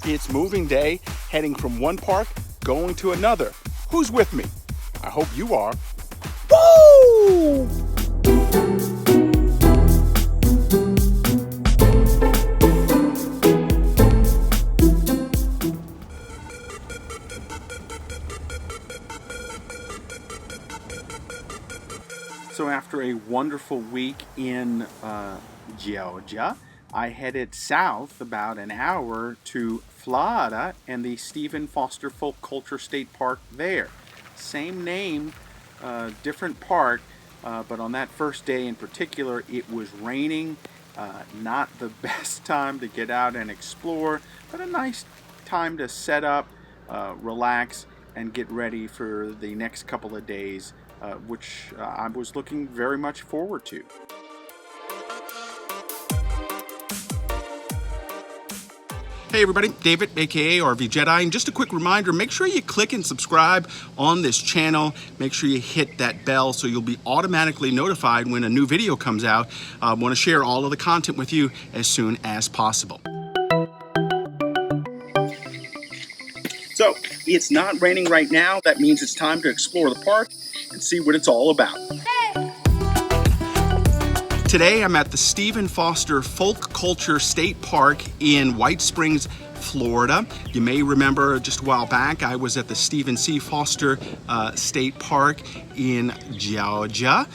It's moving day, heading from one park, going to another. Who's with me? I hope you are. Woo! So after a wonderful week in Georgia, I headed south about an hour to Florida and the Stephen Foster Folk Culture State Park there. Same name, different park, but on that first day in particular, it was raining. Not the best time to get out and explore, but a nice time to set up, relax, and get ready for the next couple of days, which I was looking very much forward to. Hey everybody, David, aka RVJedeye, and just a quick reminder, make sure you click and subscribe on this channel. Make sure you hit that bell so you'll be automatically notified when a new video comes out. I want to share all of the content with you as soon as possible. So, it's not raining right now. That means it's time to explore the park and see what it's all about. Today I'm at the Stephen Foster Folk Culture State Park in White Springs, Florida. You may remember just a while back I was at the Stephen C. Foster State Park in Georgia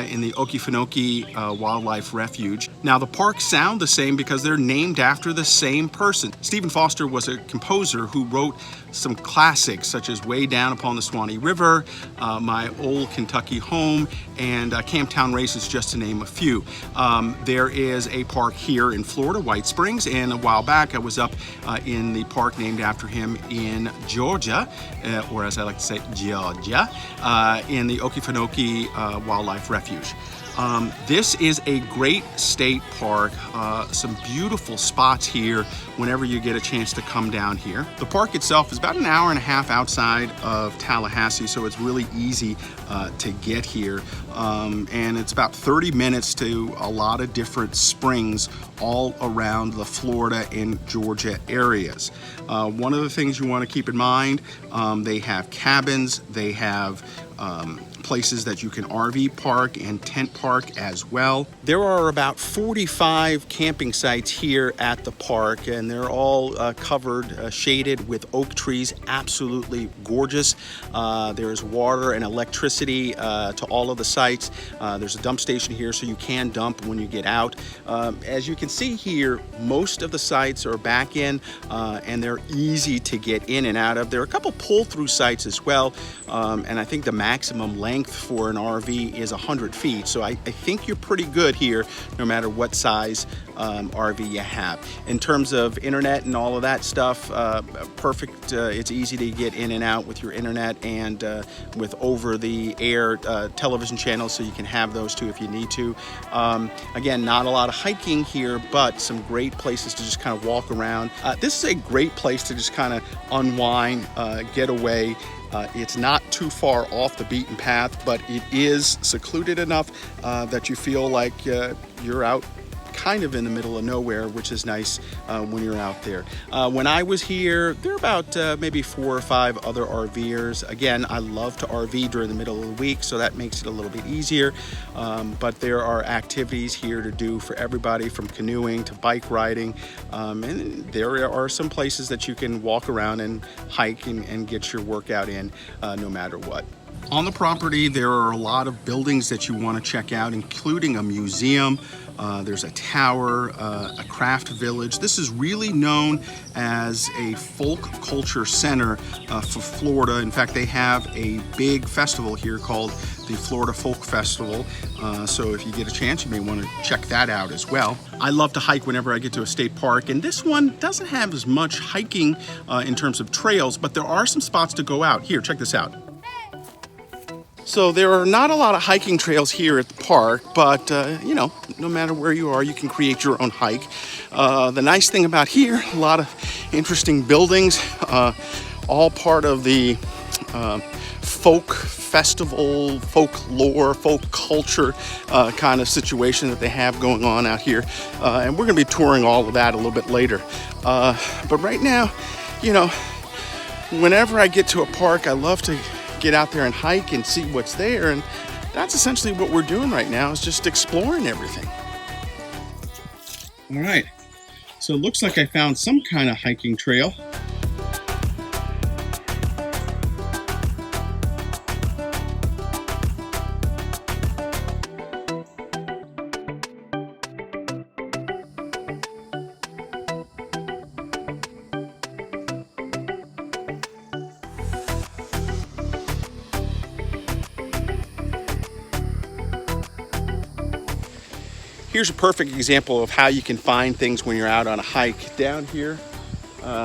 in the Okefenokee Wildlife Refuge. Now the parks sound the same because they're named after the same person. Stephen Foster was a composer who wrote some classics such as Way Down Upon the Swanee River, My Old Kentucky Home, and Camptown Races, just to name a few. There is a park here in Florida, White Springs, and a while back I was up in the park named after him in Georgia, or as I like to say, Georgia, in the Okefenokee Wildlife Refuge. This is a great state park, some beautiful spots here whenever you get a chance to come down here. The park itself is about an hour and a half outside of Tallahassee, so it's really easy to get here. And it's about 30 minutes to a lot of different springs all around the Florida and Georgia areas. One of the things you want to keep in mind, they have cabins, they have places that you can RV park and tent park as well. There are about 45 camping sites here at the park, and they're all covered, shaded with oak trees, absolutely gorgeous. There's water and electricity to all of the sites. There's a dump station here so you can dump when you get out. As you can see here, most of the sites are back in and they're easy to get in and out of. There are a couple pull-through sites as well, and I think the maximum length for an RV is 100 feet. So I think you're pretty good here no matter what size RV you have. In terms of internet and all of that stuff, perfect. It's easy to get in and out with your internet and with over-the-air television channels, so you can have those too if you need to. Again, not a lot of hiking here, but some great places to just kind of walk around. This is a great place to just kind of unwind, get away. It's not too far off the beaten path, but it is secluded enough that you feel like you're out kind of in the middle of nowhere, which is nice when you're out there. When I was here, there were about maybe 4 or 5 other RVers. Again, I love to RV during the middle of the week, so that makes it a little bit easier. But there are activities here to do for everybody, from canoeing to bike riding. And there are some places that you can walk around and hike and get your workout in no matter what. On the property, there are a lot of buildings that you want to check out, including a museum. There's a tower, a craft village. This is really known as a folk culture center for Florida. In fact, they have a big festival here called the Florida Folk Festival. So if you get a chance, you may want to check that out as well. I love to hike whenever I get to a state park, and this one doesn't have as much hiking in terms of trails, but there are some spots to go out. Here, check this out. So there are not a lot of hiking trails here at the park, but you know, no matter where you are, you can create your own hike. The nice thing about here, a lot of interesting buildings, all part of the folk festival, folklore, folk culture kind of situation that they have going on out here. And we're going to be touring all of that a little bit later. But right now, you know, whenever I get to a park, I love to get out there and hike and see what's there. And that's essentially what we're doing right now, is just exploring everything. All right, so it looks like I found some kind of hiking trail. Here's a perfect example of how you can find things when you're out on a hike. Down here,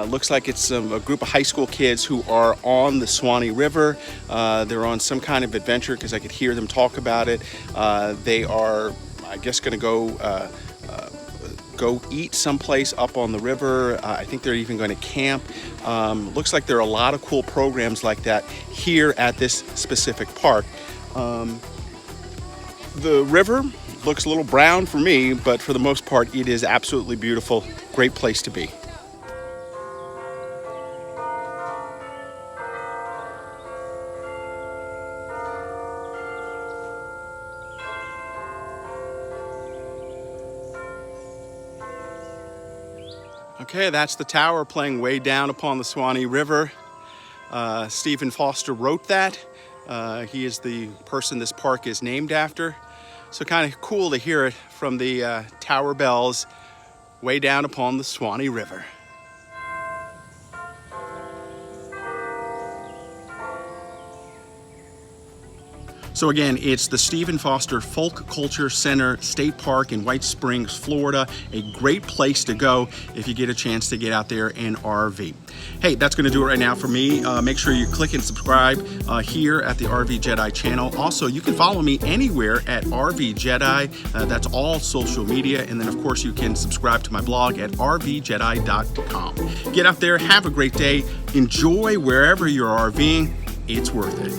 looks like it's a group of high school kids who are on the Suwannee River. They're on some kind of adventure because I could hear them talk about it. They are, I guess, going to go eat someplace up on the river. I think they're even going to camp. Looks like there are a lot of cool programs like that here at this specific park. The river looks a little brown for me, but for the most part, it is absolutely beautiful. Great place to be. Okay, that's the tower playing way down upon the Suwannee River. Stephen Foster wrote that. He is the person this park is named after. So kind of cool to hear it from the tower bells way down upon the Suwannee River. So again, it's the Stephen Foster Folk Culture Center State Park in White Springs, Florida. A great place to go if you get a chance to get out there and RV. Hey, that's going to do it right now for me. Make sure you click and subscribe here at the RVJedeye channel. Also, you can follow me anywhere at RVJedeye. That's all social media. And then, of course, you can subscribe to my blog at RVJedeye.com. Get out there, have a great day, enjoy wherever you're RVing. It's worth it.